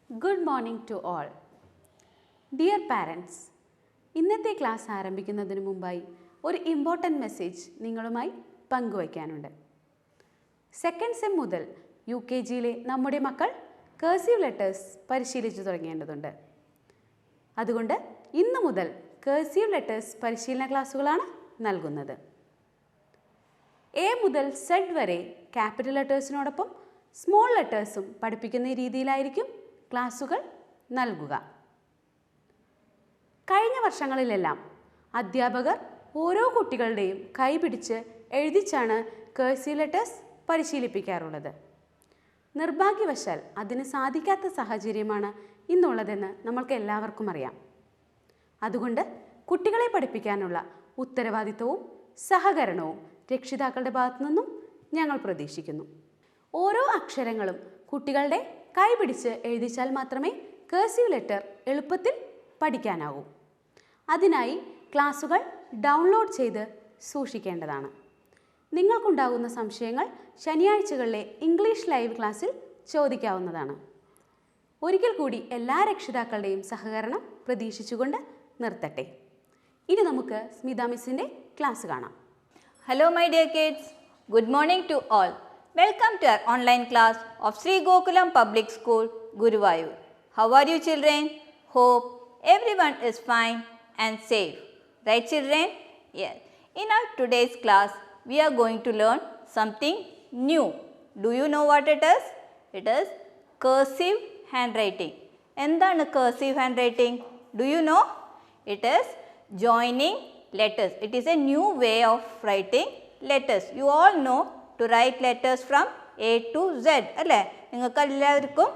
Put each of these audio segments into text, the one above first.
Good morning to all. Dear parents, ഇന്നത്തെ class ആരംഭിക്കുന്നതിന് മുമ്പായി ഒരു ഇമ്പോർട്ടൻറ്റ് മെസ്സേജ് നിങ്ങളുമായി പങ്കുവയ്ക്കാനുണ്ട്. സെക്കൻഡ് സെം മുതൽ UKGയിലെ നമ്മുടെ മക്കൾ കേഴ്സീവ് ലെറ്റേഴ്സ് പരിശീലിച്ചു തുടങ്ങേണ്ടതുണ്ട്. അതുകൊണ്ട് ഇന്നു മുതൽ കേഴ്സീവ് ലെറ്റേഴ്സ് പരിശീലന ക്ലാസ്സുകളാണ് നൽകുന്നത്. A മുതൽ Z വരെ ക്യാപിറ്റൽ ലെറ്റേഴ്സിനോടൊപ്പം സ്മോൾ ലെറ്റേഴ്സും പഠിപ്പിക്കുന്ന രീതിയിലായിരിക്കും ക്ലാസ്സുകൾ നൽകുക. കഴിഞ്ഞ വർഷങ്ങളിലെല്ലാം അധ്യാപകർ ഓരോ കുട്ടികളുടെയും കൈപിടിച്ച് എഴുതിച്ചാണ് കേഴ്സീവ് ലെറ്റേഴ്സ് പരിശീലിപ്പിക്കാറുള്ളത്. നിർഭാഗ്യവശാൽ അതിന് സാധിക്കാത്ത സാഹചര്യമാണ് ഇന്നുള്ളതെന്ന് നമ്മൾക്ക് എല്ലാവർക്കും അറിയാം. അതുകൊണ്ട് കുട്ടികളെ പഠിപ്പിക്കാനുള്ള ഉത്തരവാദിത്വവും സഹകരണവും രക്ഷിതാക്കളുടെ ഭാഗത്തു നിന്നും ഞങ്ങൾ പ്രതീക്ഷിക്കുന്നു. ഓരോ അക്ഷരങ്ങളും കുട്ടികളുടെ കൈപിടിച്ച് എഴുതിച്ചാൽ മാത്രമേ കേഴ്സീവ് ലെറ്റർ എളുപ്പത്തിൽ പഠിക്കാനാവൂ. അതിനായി ക്ലാസുകൾ ഡൗൺലോഡ് ചെയ്ത് സൂക്ഷിക്കേണ്ടതാണ്. നിങ്ങൾക്കുണ്ടാകുന്ന സംശയങ്ങൾ ശനിയാഴ്ചകളിലെ ഇംഗ്ലീഷ് ലൈവ് ക്ലാസ്സിൽ ചോദിക്കാവുന്നതാണ്. ഒരിക്കൽ കൂടി എല്ലാ രക്ഷിതാക്കളുടെയും സഹകരണം പ്രതീക്ഷിച്ചുകൊണ്ട് നിർത്തട്ടെ. ഇനി നമുക്ക് സ്മിത മിസ്സിൻ്റെ ക്ലാസ് കാണാം. Hello my dear kids, good morning to all. Welcome to our online class of Sri Gokulam Public School, Guruvayur. How are you children? Hope everyone is fine and safe. Right children? Yes. In our today's class, we are going to learn something new. Do you know what it is? It is cursive handwriting. എന്താണ് cursive handwriting? Do you know? It is joining letters. It is a new way of writing letters. You all know to write letters from A to Z. അല്ലേ? നിങ്ങൾക്ക് എല്ലാവർക്കും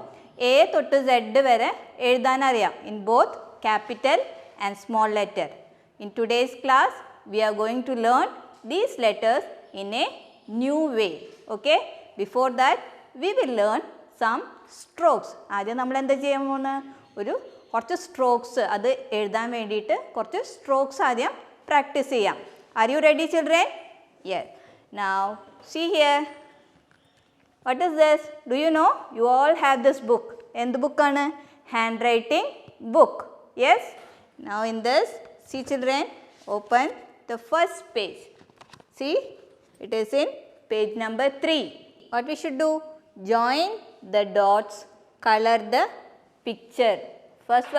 A തൊട്ട് Z വരെ എഴുതാൻ അറിയാം. In both capital and small letter. In today's class, we are going to learn these letters in a new way. Okay? Before that, we will learn some strokes. ആദ്യം നമ്മൾ എന്താ ചെയ്യാൻ പോകുന്നത്? കുറച്ച് സ്ട്രോക്സ് അത് എഴുതാൻ വേണ്ടിയിട്ട് കുറച്ച് സ്ട്രോക്സ് ആദ്യം പ്രാക്ടീസ് ചെയ്യാം. Are you ready children? Yes. Now see here. What is this? Do you know? You all have this book. എന്ത് ബുക്കാണ്? Handwriting book. Yes. Now in this, see children, open the first page. See, it is in page number 3. What we should do? Join the dots, color the picture. First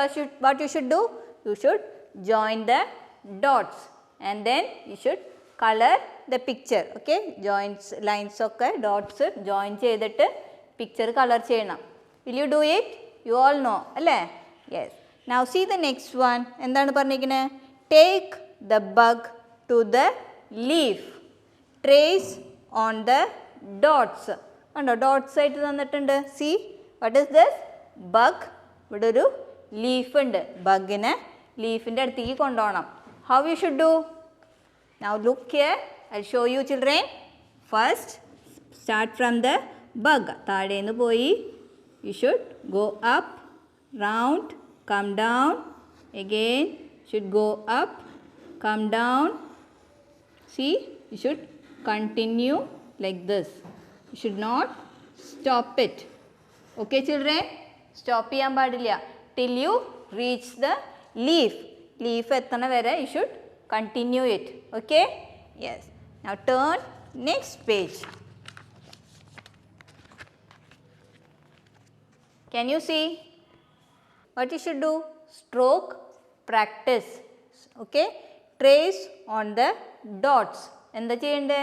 what you should do? You should join the dots and then you should color the picture. Okay? Joints, lines ഒക്കെ dots join ചെയ്തിട്ട് picture color ചെയ്യണം. Will you do it? You all know. അല്ലേ? Yes. Now see the next one. എന്താണ് പറഞ്ഞിരിക്കുന്നത്? Take the bug to the leaf. Trace on the dots. കണ്ടോ? Dots ആയിട്ട് തന്നിട്ടുണ്ട്. See? What is this? Bug. ഇവിടെ ഒരു leaf ഉണ്ട്. ബഗിനെ ലീഫിൻ്റെ അടുത്തേക്ക് കൊണ്ടുപോകണം. How you should do? Now look here. I'll show you children. First, start from the bug. താഴേന്ന് പോയി. You should go up, round, come down. Again, should go up, come down. See, you should continue like this. You should not stop it. Okay children? Stop ചെയ്യാൻ പാടില്ല. Till you reach the leaf. Leaf എത്തണ വരെ you should continue it. Okay? Yes. Now turn next page. Can you see? What you should do? Stroke practice. Okay? Trace on the dots. എന്താ ചെയ്യണ്ടേ?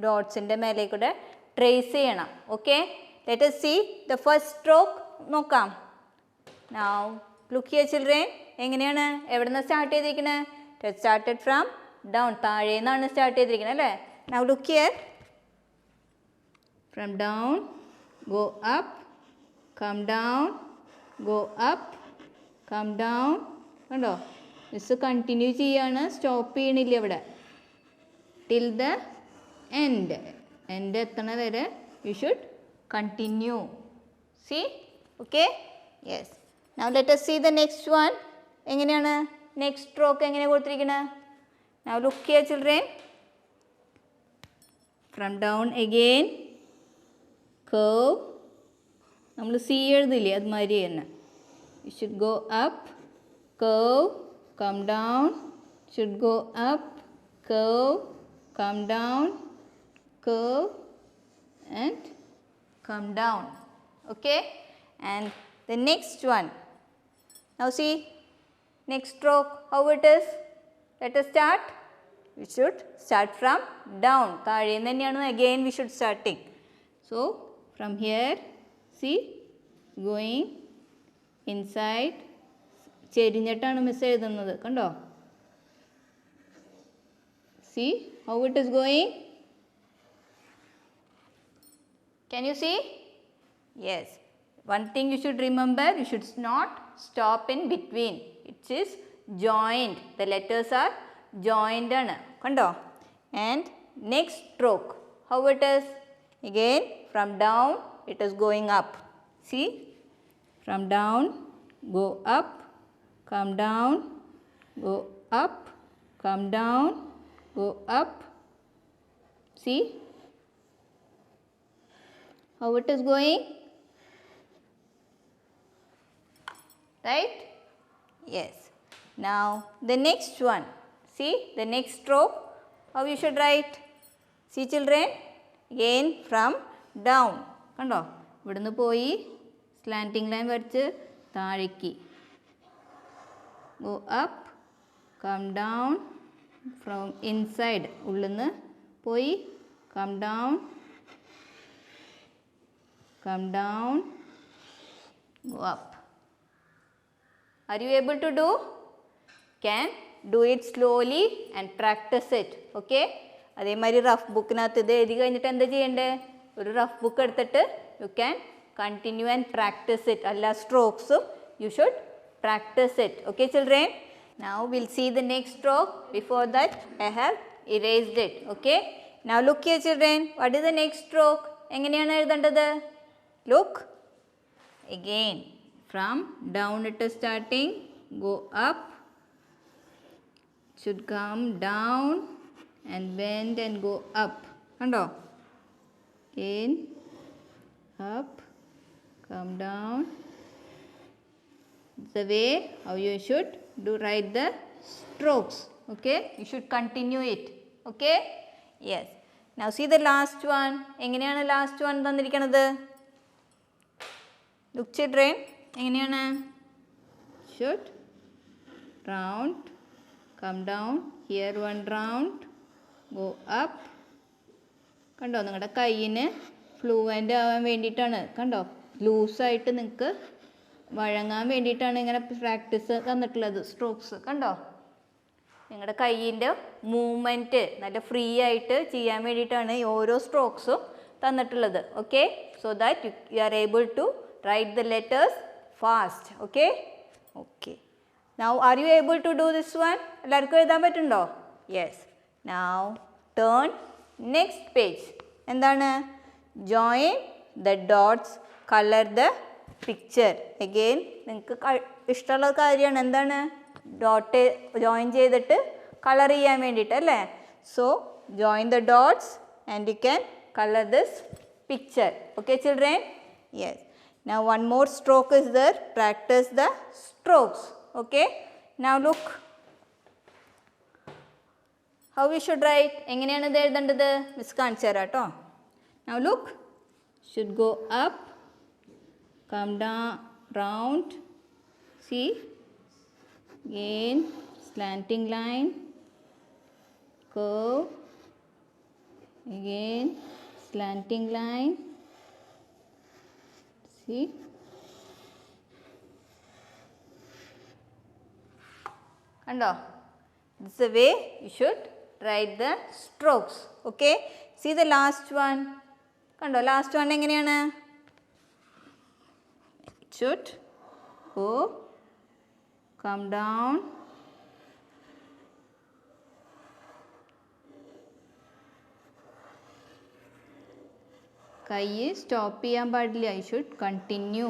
ഡോട്ട്സിൻ്റെ മേലെ കൂടെ trace ചെയ്യണം. Okay? Let us see the first stroke. നോക്കാം. Now look here children. എങ്ങനെയാണ്? എവിടെ നിന്ന് start ചെയ്തിരിക്കുന്നത്? It started from down. താഴെ നിന്നാണ് സ്റ്റാർട്ട് ചെയ്തിരിക്കുന്നത് അല്ലേ? Now look here. From down, go up, come down, go up, come down. കണ്ടോ? മിസ് കണ്ടിന്യൂ ചെയ്യാണ്, സ്റ്റോപ്പ് ചെയ്യണില്ല ഇവിടെ. Till the end. എൻഡ് എത്തണ വരെ you should continue. See? Okay? Yes. Now let us see the next one. എങ്ങനെയാണ്? Next stroke എങ്ങനെ കൊടുത്തിരിക്കുന്നത്? Now look here children. From down again, curve. നമ്മൾ C എഴുതില്ലേ അതുമാതിരി തന്നെ. you should go up, curve, come down, should go up, curve, come down, curve and come down. Okay, and the next one. Now see, next stroke how it is. Let us start. We should start from down. താഴേന്ന് തന്നെയാണ് again we should starting. So from here, see, going inside. ചെരിഞ്ഞിട്ടാണ് miss എഴുതുന്നത്, കണ്ടോ? See how it is going? Can you see? Yes. One thing you should remember, you should not stop in between. It is joined. The letters are joined. Kando. And next stroke, how it is? Again, from down, it is going up. See? From down, go up, come down, go up, come down, go up. See? How it is going? Right? Yes. Now the next one. See the next stroke. How you should write? See children? Again from down. കണ്ടോ? ഇവിടുന്ന് പോയി slanting line വരച്ച് താഴേക്ക്. Go up, come down, from inside. ഉള്ളിന്ന് പോയി come down, come down, go up. Are you able to do? Can do it slowly and practice it. Okay? അതേമാതിരി rough ബുക്കിനകത്ത് ഇത് എഴുതി കഴിഞ്ഞിട്ട് എന്താ ചെയ്യണ്ടേ? ഒരു റഫ് ബുക്ക് എടുത്തിട്ട് you can continue and practice it. എല്ലാ സ്ട്രോക്സും you should practice it. Okay children? Now we'll see the next stroke. Before that I have erased it. Okay? Now look here children. What is the next stroke? എങ്ങനെയാണ് എഴുതേണ്ടത്? Look. Again. From down it is starting, go up, should come down and bend and go up. Kando? In, up, come down. It's the way how you should do write the strokes. Okay? You should continue it. Okay? Yes. Now see the last one. എങ്ങനെയാണ് last one തന്നിരിക്കുന്നത്? Look children. എങ്ങനെയാണ്? Should round, come down, here one round, go up. കണ്ടോ? നിങ്ങളുടെ കയ്യിന് fluent ആവാൻ വേണ്ടിയിട്ടാണ്. കണ്ടോ? ലൂസായിട്ട് നിങ്ങൾക്ക് വഴങ്ങാൻ വേണ്ടിയിട്ടാണ് ഇങ്ങനെ പ്രാക്ടീസ് തന്നിട്ടുള്ളത്, സ്ട്രോക്സ്. കണ്ടോ? നിങ്ങളുടെ കയ്യിൻ്റെ മൂവ്മെൻറ്റ് നല്ല ഫ്രീ ആയിട്ട് ചെയ്യാൻ വേണ്ടിയിട്ടാണ് ഈ ഓരോ സ്ട്രോക്സും തന്നിട്ടുള്ളത്. Okay? So that you are able to write the letters fast. Okay? Okay. Now are you able to do this one? എല്ലാവർക്കും എഴുതാൻ പറ്റുന്നുണ്ടോ? Yes. Now turn next page. എന്താണ്? Join the dots, color the picture. Again നിങ്ങൾക്ക് ഇഷ്ടമുള്ള കാര്യമാണ്. എന്താണ്? Dot join ചെയ്തിട്ട് colour ചെയ്യാൻ വേണ്ടിയിട്ട് അല്ലേ? So join the dots and you can color this picture. Okay children? Yes. Now one more stroke is there. Practice the strokes. Okay? Now look. How we should write? എങ്ങനെയാണ് ഇത് എഴുതേണ്ടത്? Miss കാണിച്ചു തരാം കേട്ടോ. Now look. Should go up, come down, round. See? Again, slanting line, curve. Again, slanting line. See? Kando? This is the way you should write the strokes. Okay? See the last one. Kando? Last one എങ്ങനെയാണ്? It should go, come down, കൈ stop ചെയ്യാൻ പാടില്ല. I should continue.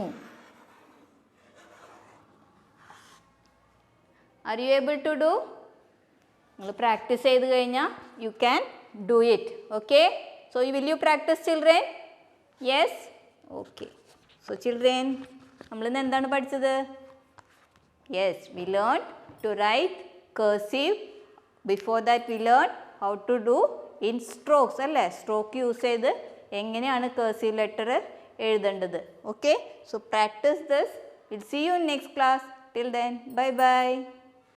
Are you able to do? നിങ്ങൾ practise ചെയ്ത് കഴിഞ്ഞാൽ you can do it. Okay? So will you practise children? Yes? Okay. So children, നമ്മളിന്ന് എന്താണ് പഠിച്ചത്? Yes, we learned to write cursive. Before that we learned how to do in strokes അല്ലേ? Stroke use ചെയ്ത് എങ്ങനെയാണ് cursive letter എഴുതേണ്ടത്. Okay, so practice this. We'll see you in next class. Till then, bye bye.